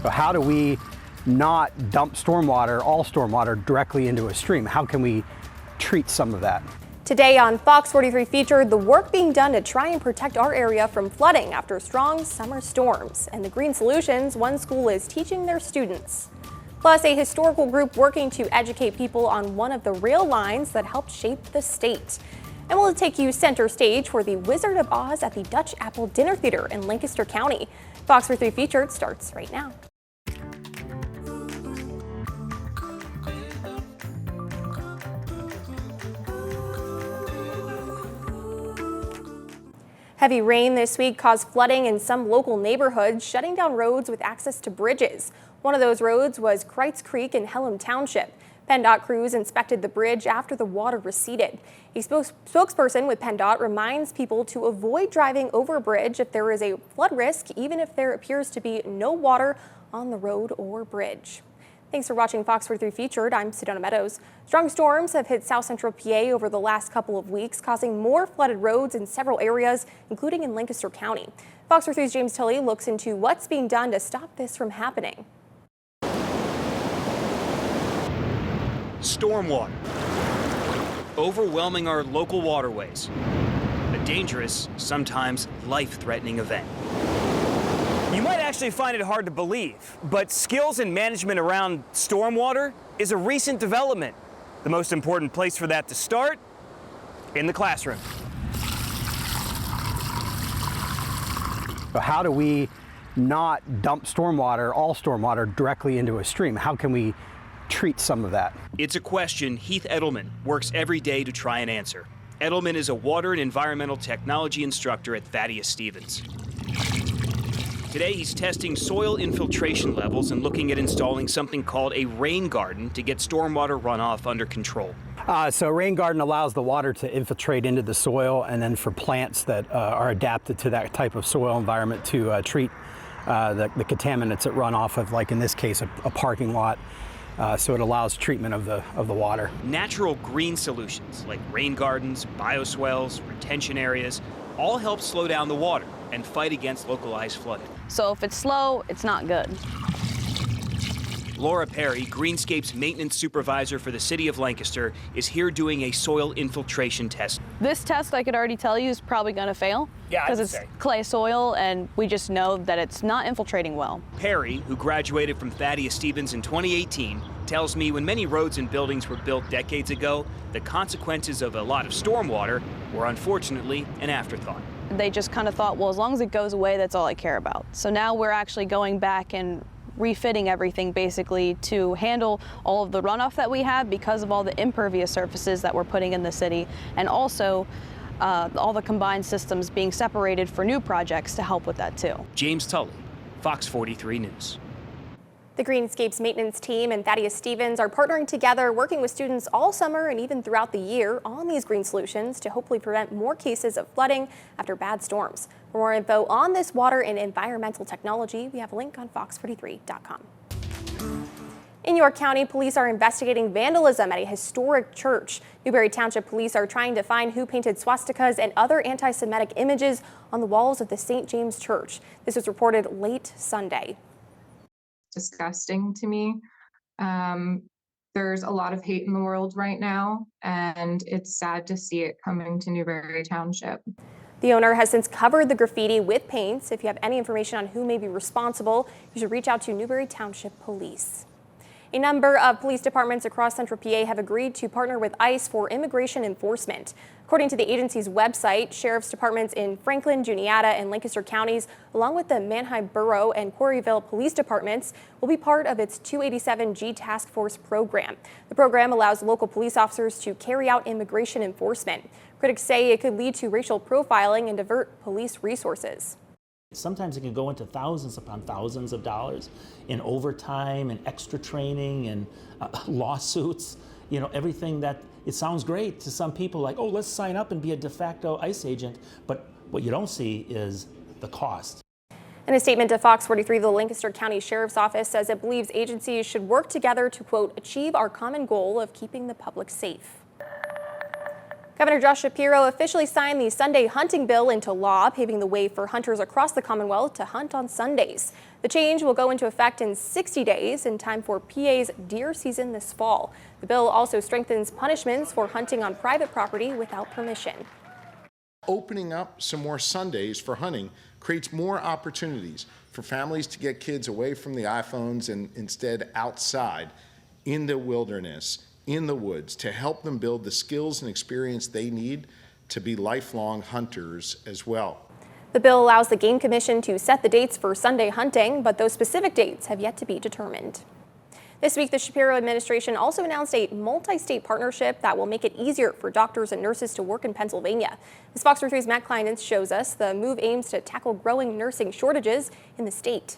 So how do we not dump stormwater, all stormwater, directly into a stream? How can we treat some of that? Today on Fox 43 Featured, the work being done to try and protect our area from flooding after strong summer storms, and the green solutions one school is teaching their students. Plus, a historical group working to educate people on one of the rail lines that helped shape the state. And we'll take you center stage for the Wizard of Oz at the Dutch Apple Dinner Theater in Lancaster County. Fox 43 Featured starts right now. Heavy rain this week caused flooding in some local neighborhoods, shutting down roads with access to bridges. One of those roads was Kreitz Creek in Pelham Township. PennDOT crews inspected the bridge after the water receded. A spokesperson with PennDOT reminds people to avoid driving over a bridge if there is a flood risk, even if there appears to be no water on the road or bridge. Thanks for watching Fox 43 Featured. I'm Sedona Meadows. Strong storms have hit south central PA over the last couple of weeks, causing more flooded roads in several areas, including in Lancaster County. Fox 43's James Tully looks into what's being done to stop this from happening. Stormwater, overwhelming our local waterways. A dangerous, sometimes life-threatening event. You might actually find it hard to believe, but skills and management around stormwater is a recent development. The most important place for that to start, in the classroom. So how do we not dump stormwater, all stormwater, directly into a stream? How can we treat some of that? It's a question Heath Edelman works every day to try and answer. Edelman is a water and environmental technology instructor at Thaddeus Stevens. Today, he's testing soil infiltration levels and looking at installing something called a rain garden to get stormwater runoff under control. So a rain garden allows the water to infiltrate into the soil, and then for plants that are adapted to that type of soil environment to treat the contaminants that run off of, like in this case, a parking lot. So it allows treatment of the water. Natural green solutions like rain gardens, bioswales, retention areas all help slow down the water and fight against localized flooding. So if it's slow, it's not good. Laura Perry, Greenscape's maintenance supervisor for the city of Lancaster, is here doing a soil infiltration test. This test, I could already tell you, is probably going to fail. Yeah, because it's clay soil, and we just know that it's not infiltrating well. Perry, who graduated from Thaddeus Stevens in 2018, tells me when many roads and buildings were built decades ago, the consequences of a lot of stormwater were unfortunately an afterthought. They just kind of thought, well, as long as it goes away, that's all I care about. So now we're actually going back and refitting everything basically to handle all of the runoff that we have because of all the impervious surfaces that we're putting in the city, and also all the combined systems being separated for new projects to help with that too. James Tully, Fox 43 News. The Greenscape's maintenance team and Thaddeus Stevens are partnering together, working with students all summer and even throughout the year on these green solutions to hopefully prevent more cases of flooding after bad storms. For more info on this water and environmental technology, we have a link on fox43.com. In York County, police are investigating vandalism at a historic church. Newberry Township police are trying to find who painted swastikas and other anti-Semitic images on the walls of the St. James Church. This was reported late Sunday. Disgusting to me. There's a lot of hate in the world right now, and it's sad to see it coming to Newberry Township. The owner has since covered the graffiti with paints. If you have any information on who may be responsible, you should reach out to Newberry Township Police. A number of police departments across Central PA have agreed to partner with ICE for immigration enforcement. According to the agency's website, sheriff's departments in Franklin, Juniata, and Lancaster counties, along with the Manheim Borough and Quarryville police departments, will be part of its 287G task force program. The program allows local police officers to carry out immigration enforcement. Critics say it could lead to racial profiling and divert police resources. Sometimes it can go into thousands upon thousands of dollars in overtime and extra training and lawsuits, you know, everything that it sounds great to some people, like, oh, let's sign up and be a de facto ICE agent. But what you don't see is the cost. In a statement to Fox 43, the Lancaster County Sheriff's Office says it believes agencies should work together to, quote, achieve our common goal of keeping the public safe. Governor Josh Shapiro officially signed the Sunday hunting bill into law, paving the way for hunters across the Commonwealth to hunt on Sundays. The change will go into effect in 60 days, in time for PA's deer season this fall. The bill also strengthens punishments for hunting on private property without permission. Opening up some more Sundays for hunting creates more opportunities for families to get kids away from the iPhones and instead outside in the wilderness, in the woods, to help them build the skills and experience they need to be lifelong hunters as well. The bill allows the Game Commission to set the dates for Sunday hunting, but those specific dates have yet to be determined. This week, the Shapiro administration also announced a multi-state partnership that will make it easier for doctors and nurses to work in Pennsylvania. As Fox 43's Matt Kleinitz shows us, the move aims to tackle growing nursing shortages in the state.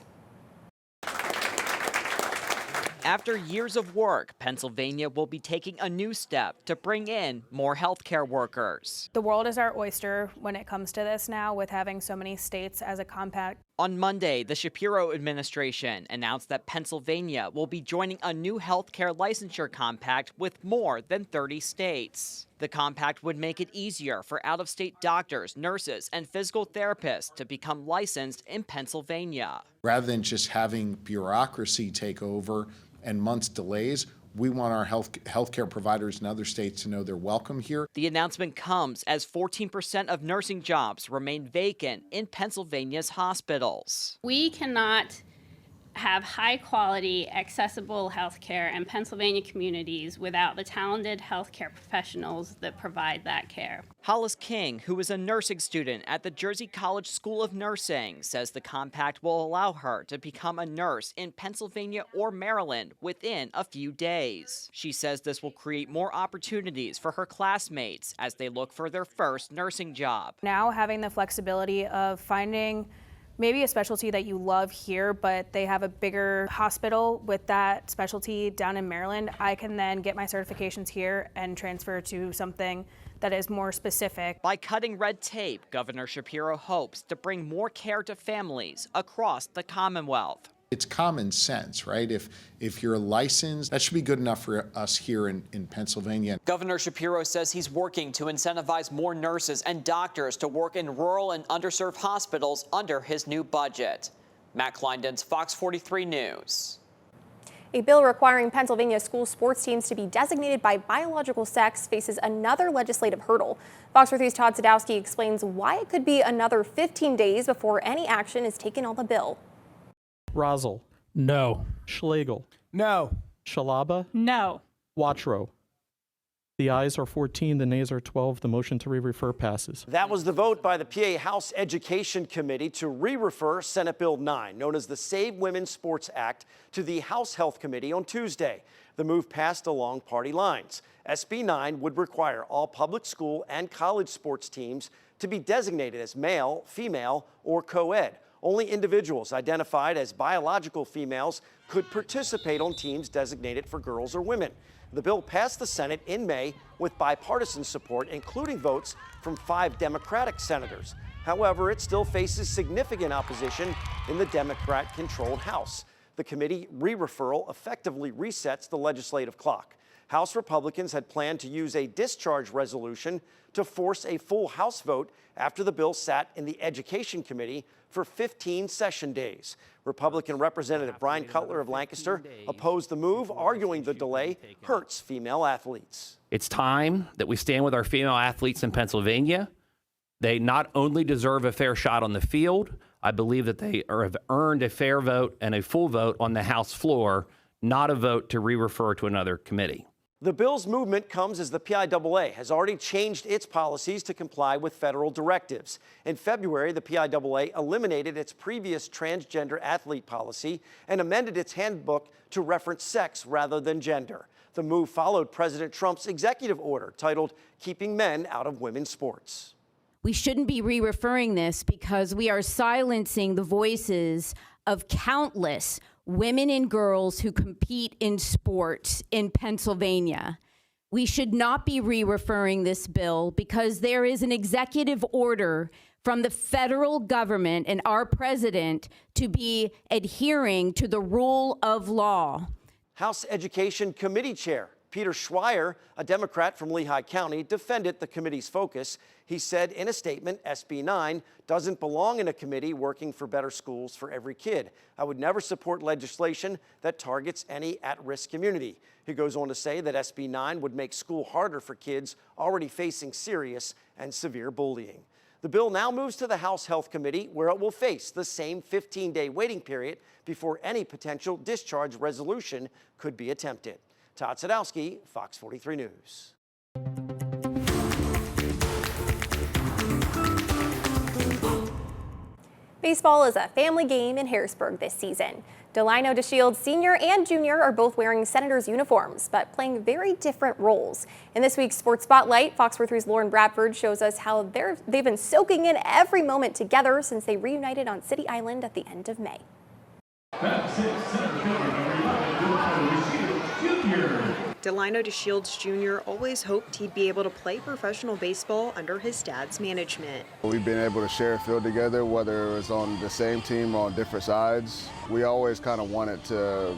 After years of work, Pennsylvania will be taking a new step to bring in more healthcare workers. The world is our oyster when it comes to this now, with having so many states as a compact. On Monday, the Shapiro administration announced that Pennsylvania will be joining a new healthcare licensure compact with more than 30 states. The compact would make it easier for out-of-state doctors, nurses, and physical therapists to become licensed in Pennsylvania. Rather than just having bureaucracy take over and months delays, we want our healthcare providers in other states to know they're welcome here. The announcement comes as 14% of nursing jobs remain vacant in Pennsylvania's hospitals. We cannot have high quality, accessible health care in Pennsylvania communities without the talented healthcare professionals that provide that care. Hollis King, who is a nursing student at the Jersey College School of Nursing, says the compact will allow her to become a nurse in Pennsylvania or Maryland within a few days. She says this will create more opportunities for her classmates as they look for their first nursing job. Now having the flexibility of finding maybe a specialty that you love here, but they have a bigger hospital with that specialty down in Maryland, I can then get my certifications here and transfer to something that is more specific. By cutting red tape, Governor Shapiro hopes to bring more care to families across the Commonwealth. It's common sense, right? If you're licensed, that should be good enough for us here in Pennsylvania. Governor Shapiro says he's working to incentivize more nurses and doctors to work in rural and underserved hospitals under his new budget. Matt Kleinitz, Fox 43 News. A bill requiring Pennsylvania school sports teams to be designated by biological sex faces another legislative hurdle. Fox 43's Todd Sadowski explains why it could be another 15 days before any action is taken on the bill. Rosal. No. Schlegel. No. Shalaba. No. Wattrow. The ayes are 14, the nays are 12. The motion to re-refer passes. That was the vote by the PA House Education Committee to re-refer Senate Bill 9, known as the Save Women's Sports Act, to the House Health Committee on Tuesday. The move passed along party lines. SB 9 would require all public school and college sports teams to be designated as male, female, or co-ed. Only individuals identified as biological females could participate on teams designated for girls or women. The bill passed the Senate in May with bipartisan support, including votes from 5 Democratic senators. However, it still faces significant opposition in the Democrat-controlled House. The committee re-referral effectively resets the legislative clock. House Republicans had planned to use a discharge resolution to force a full House vote after the bill sat in the Education Committee for 15 session days. Republican Representative Brian Cutler of Lancaster opposed the move, arguing the delay hurts female athletes. It's time that we stand with our female athletes in Pennsylvania. They not only deserve a fair shot on the field, I believe that they have earned a fair vote and a full vote on the House floor, not a vote to re-refer to another committee. The bill's movement comes as the PIAA has already changed its policies to comply with federal directives. In February, the PIAA eliminated its previous transgender athlete policy and amended its handbook to reference sex rather than gender. The move followed President Trump's executive order titled Keeping Men Out of Women's Sports. We shouldn't be re-referring this because we are silencing the voices of countless women and girls who compete in sports in Pennsylvania. We should not be re-referring this bill because there is an executive order from the federal government and our president to be adhering to the rule of law. House Education Committee Chair Peter Schreier, a Democrat from Lehigh County, defended the committee's focus. He said in a statement, SB 9 doesn't belong in a committee working for better schools for every kid. I would never support legislation that targets any at-risk community. He goes on to say that SB 9 would make school harder for kids already facing serious and severe bullying. The bill now moves to the House Health Committee, where it will face the same 15-day waiting period before any potential discharge resolution could be attempted. Todd Sadowski, Fox 43 News. Baseball is a family game in Harrisburg this season. Delino DeShields Sr. and Jr. are both wearing Senators uniforms, but playing very different roles. In this week's Sports Spotlight, Fox 43's Lauren Bradford shows us how they've been soaking in every moment together since they reunited on City Island at the end of May. Delino DeShields Jr. always hoped he'd be able to play professional baseball under his dad's management. We've been able to share a field together, whether it was on the same team or on different sides. We always kind of wanted to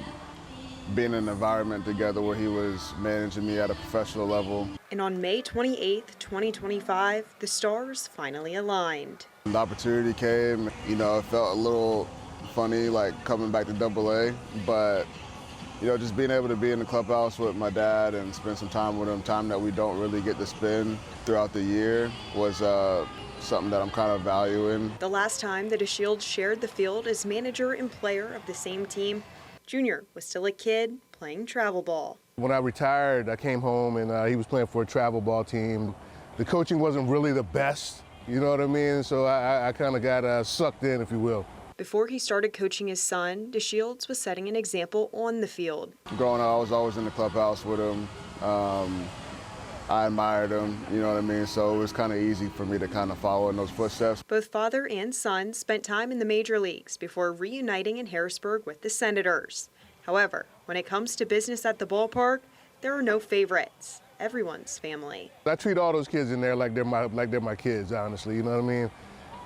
be in an environment together where he was managing me at a professional level. And on May 28, 2025, the stars finally aligned. The opportunity came, you know, it felt a little funny, like coming back to AA, but you know, just being able to be in the clubhouse with my dad and spend some time with him, time that we don't really get to spend throughout the year, was something that I'm kind of valuing. The last time that DeShields shared the field as manager and player of the same team, Junior was still a kid playing travel ball. When I retired, I came home and he was playing for a travel ball team. The coaching wasn't really the best, you know what I mean? So I kind of got sucked in, if you will. Before he started coaching his son, DeShields was setting an example on the field. Growing up, I was always in the clubhouse with him. I admired him, you know what I mean? So it was kind of easy for me to kind of follow in those footsteps. Both father and son spent time in the major leagues before reuniting in Harrisburg with the Senators. However, when it comes to business at the ballpark, there are no favorites. Everyone's family. I treat all those kids in there like they're my kids, honestly, you know what I mean?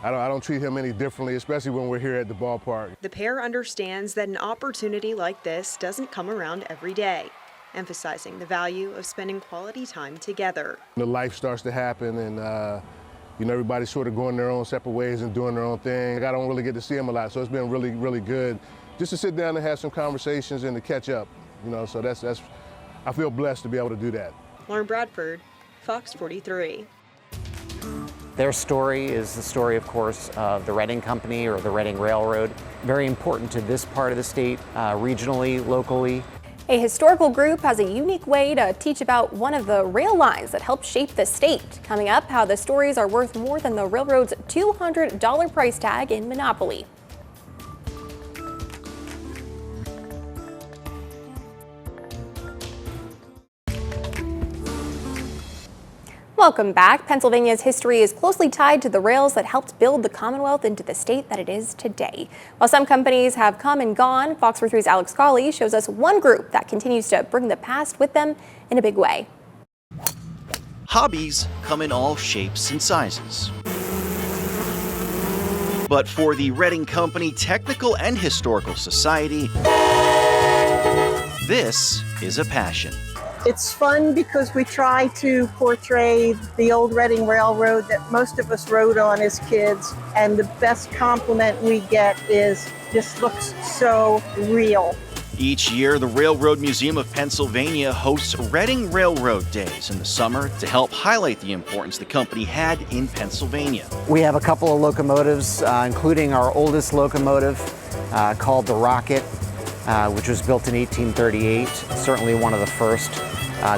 I don't treat him any differently, especially when we're here at the ballpark. The pair understands that an opportunity like this doesn't come around every day, emphasizing the value of spending quality time together. The life starts to happen and you know, everybody's sort of going their own separate ways and doing their own thing. I don't really get to see him a lot, so it's been really, really good just to sit down and have some conversations and to catch up, you know, so that's I feel blessed to be able to do that. Lauren Bradford, Fox 43. Their story is the story, of course, of the Reading Company or the Reading Railroad. Very important to this part of the state, regionally, locally. A historical group has a unique way to teach about one of the rail lines that helped shape the state. Coming up, how the stories are worth more than the railroad's $200 price tag in Monopoly. Welcome back. Pennsylvania's history is closely tied to the rails that helped build the Commonwealth into the state that it is today. While some companies have come and gone, Fox 43's Alex Colley shows us one group that continues to bring the past with them in a big way. Hobbies come in all shapes and sizes. But for the Reading Company Technical and Historical Society, this is a passion. It's fun because we try to portray the old Reading Railroad that most of us rode on as kids, and the best compliment we get is, "This looks so real." Each year, the Railroad Museum of Pennsylvania hosts Reading Railroad Days in the summer to help highlight the importance the company had in Pennsylvania. We have a couple of locomotives, including our oldest locomotive called the Rocket, which was built in 1838, certainly one of the first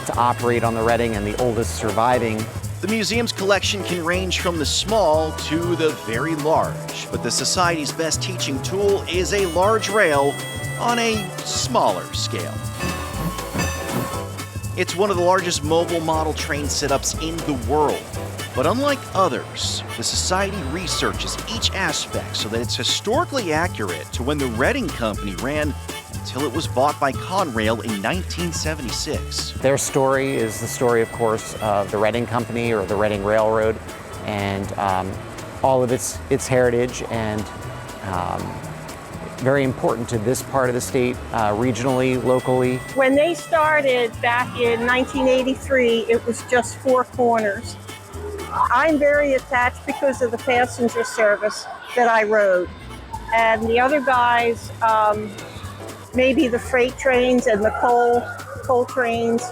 to operate on the Reading and the oldest surviving. The museum's collection can range from the small to the very large, but the Society's best teaching tool is a large rail on a smaller scale. It's one of the largest mobile model train setups in the world. But unlike others, the Society researches each aspect so that it's historically accurate to when the Reading Company ran until it was bought by Conrail in 1976. Their story is the story, of course, of the Reading Company or the Reading Railroad and all of its heritage and very important to this part of the state, regionally, locally. When they started back in 1983, it was just 4 corners. I'm very attached because of the passenger service that I rode. And the other guys, maybe the freight trains and the coal trains.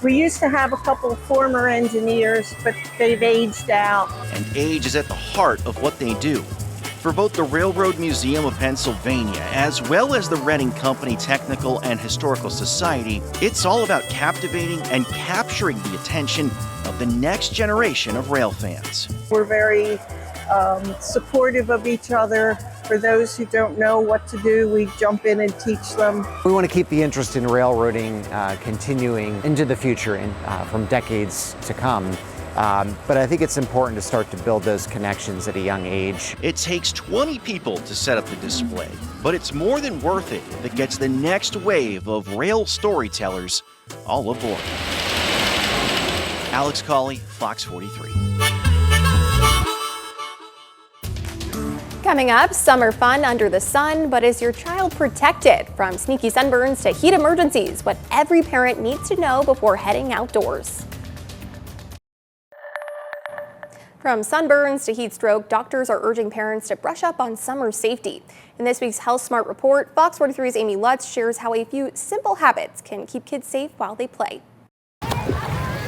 We used to have a couple of former engineers, but they've aged out. And age is at the heart of what they do. For both the Railroad Museum of Pennsylvania as well as the Reading Company Technical and Historical Society, it's all about captivating and capturing the attention of the next generation of rail fans. We're very supportive of each other. For those who don't know what to do, we jump in and teach them. We want to keep the interest in railroading continuing into the future and from decades to come. But I think it's important to start to build those connections at a young age. It takes 20 people to set up the display, but it's more than worth it if it gets the next wave of rail storytellers all aboard. Alex Cawley, Fox 43. Coming up, summer fun under the sun, but is your child protected from sneaky sunburns to heat emergencies? What every parent needs to know before heading outdoors. From sunburns to heat stroke, doctors are urging parents to brush up on summer safety. In this week's Health Smart Report, Fox 43's Amy Lutz shares how a few simple habits can keep kids safe while they play.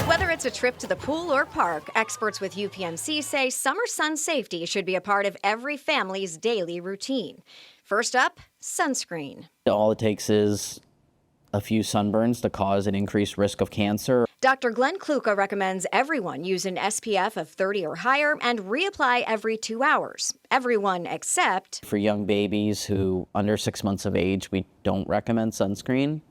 Whether it's a trip to the pool or park, experts with UPMC say summer sun safety should be a part of every family's daily routine. First up, sunscreen. All it takes is a few sunburns to cause an increased risk of cancer. Dr. Glenn Kluka recommends everyone use an SPF of 30 or higher and reapply every 2 hours. Everyone except For young babies who under 6 months of age, we don't recommend sunscreen.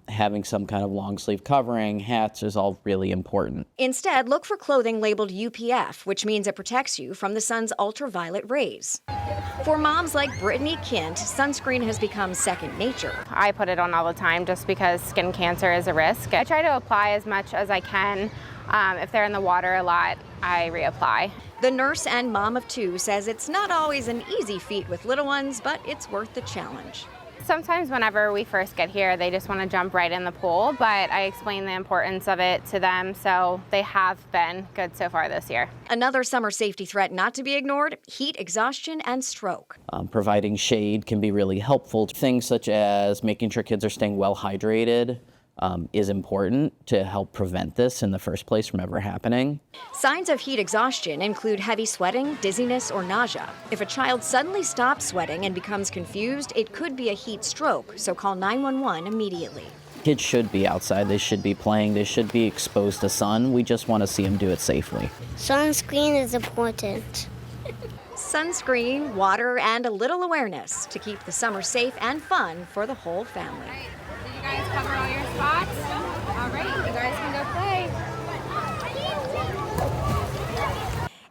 Having some kind of long sleeve covering, hats is all really important. Instead, look for clothing labeled UPF, which means it protects you from the sun's ultraviolet rays. For moms like Brittany Kint, sunscreen has become second nature. I put it on all the time just because skin cancer is a risk. I try to apply as much as I can. If they're in the water a lot, I reapply. The nurse and mom of 2 says it's not always an easy feat with little ones, but it's worth the challenge. Sometimes whenever we first get here, they just want to jump right in the pool, but I explain the importance of it to them, so they have been good so far this year. Another summer safety threat not to be ignored, heat exhaustion and stroke. Providing shade can be really helpful. Things such as making sure kids are staying well hydrated is important to help prevent this in the first place from ever happening. Signs of heat exhaustion include heavy sweating, dizziness, or nausea. If a child suddenly stops sweating and becomes confused, it could be a heat stroke, so call 911 immediately. Kids should be outside, they should be playing, they should be exposed to sun. We just want to see them do it safely. Sunscreen is important. Sunscreen, water, and a little awareness to keep the summer safe and fun for the whole family. Did you guys cover all your spots? All right, you guys can go play.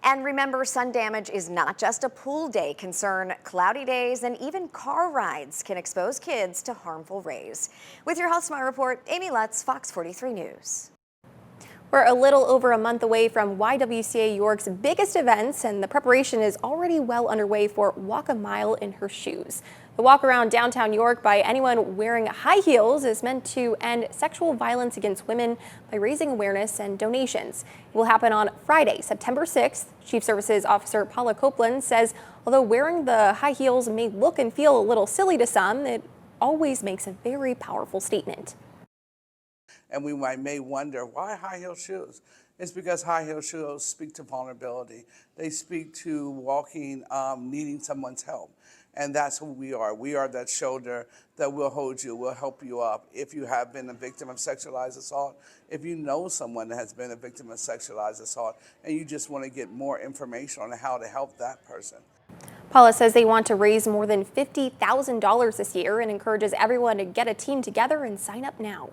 And remember, sun damage is not just a pool day concern. Cloudy days and even car rides can expose kids to harmful rays. With your Health Smart Report, Amy Lutz, Fox 43 News. We're a little over a month away from YWCA York's biggest events, and the preparation is already well underway for Walk a Mile in Her Shoes. The walk around downtown York by anyone wearing high heels is meant to end sexual violence against women by raising awareness and donations. It will happen on Friday, September 6th. Chief Services Officer Paula Copeland says although wearing the high heels may look and feel a little silly to some, it always makes a very powerful statement. And we may wonder, why high heel shoes? It's because high heel shoes speak to vulnerability. They speak to walking, needing someone's help. And that's who we are. We are that shoulder that will hold you, will help you up. If you have been a victim of sexualized assault, if you know someone that has been a victim of sexualized assault, and you just want to get more information on how to help that person. Paula says they want to raise more than $50,000 this year and encourages everyone to get a team together and sign up now.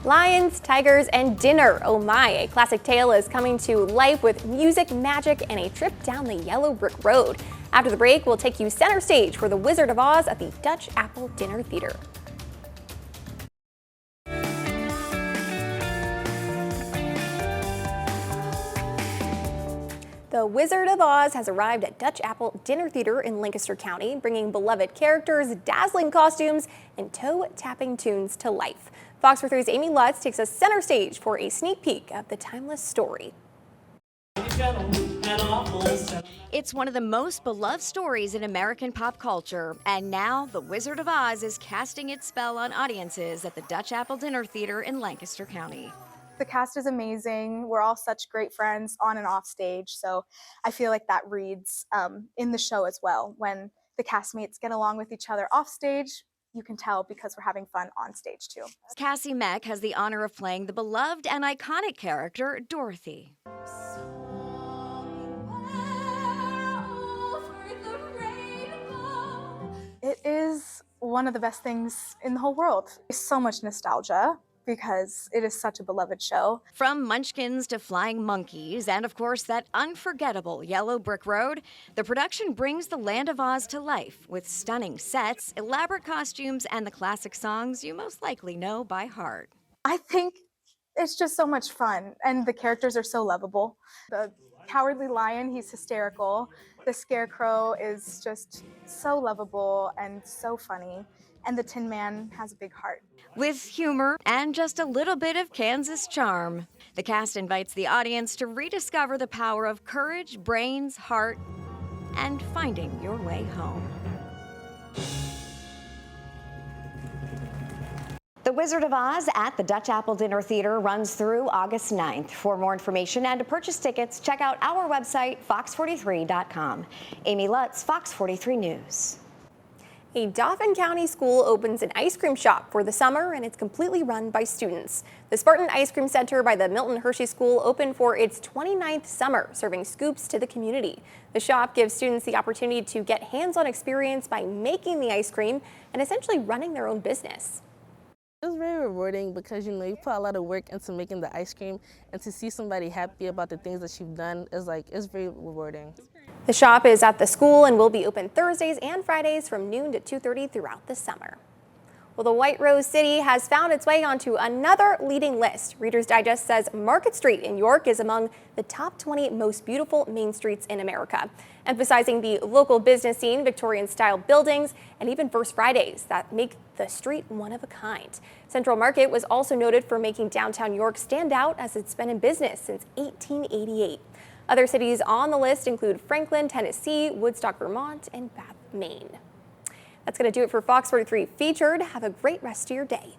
Lions, tigers, and dinner. Oh my, a classic tale is coming to life with music, magic, and a trip down the yellow brick road. After the break, we'll take you center stage for The Wizard of Oz at the Dutch Apple Dinner Theater. The Wizard of Oz has arrived at Dutch Apple Dinner Theater in Lancaster County, bringing beloved characters, dazzling costumes, and toe-tapping tunes to life. Fox 43's Amy Lutz takes us center stage for a sneak peek of the timeless story. It's one of the most beloved stories in American pop culture, and now The Wizard of Oz is casting its spell on audiences at the Dutch Apple Dinner Theater in Lancaster County. The cast is amazing. We're all such great friends on and off stage, so I feel like that reads in the show as well. When the castmates get along with each other off stage, you can tell because we're having fun on stage too. Cassie Meck has the honor of playing the beloved and iconic character, Dorothy. It is one of the best things in the whole world. There's so much nostalgia because it is such a beloved show. From Munchkins to Flying Monkeys, and of course that unforgettable yellow brick road, the production brings the Land of Oz to life with stunning sets, elaborate costumes, and the classic songs you most likely know by heart. I think it's just so much fun, and the characters are so lovable. The Cowardly Lion, he's hysterical. The Scarecrow is just so lovable and so funny. And the Tin Man has a big heart. With humor and just a little bit of Kansas charm, the cast invites the audience to rediscover the power of courage, brains, heart, and finding your way home. The Wizard of Oz at the Dutch Apple Dinner Theater runs through August 9th. For more information and to purchase tickets, check out our website, fox43.com. Amy Lutz, Fox 43 News. A Dauphin County school opens an ice cream shop for the summer, and it's completely run by students. The Spartan Ice Cream Center by the Milton Hershey School opened for its 29th summer, serving scoops to the community. The shop gives students the opportunity to get hands-on experience by making the ice cream and essentially running their own business. It was very rewarding because, you put a lot of work into making the ice cream, and to see somebody happy about the things that you've done it's very rewarding. The shop is at the school and will be open Thursdays and Fridays from noon to 2:30 throughout the summer. Well, the White Rose City has found its way onto another leading list. Reader's Digest says Market Street in York is among the top 20 most beautiful main streets in America, emphasizing the local business scene, Victorian-style buildings, and even First Fridays that make the street one of a kind. Central Market was also noted for making downtown York stand out as it's been in business since 1888. Other cities on the list include Franklin, Tennessee, Woodstock, Vermont, and Bath, Maine. That's going to do it for Fox 43 Featured. Have a great rest of your day.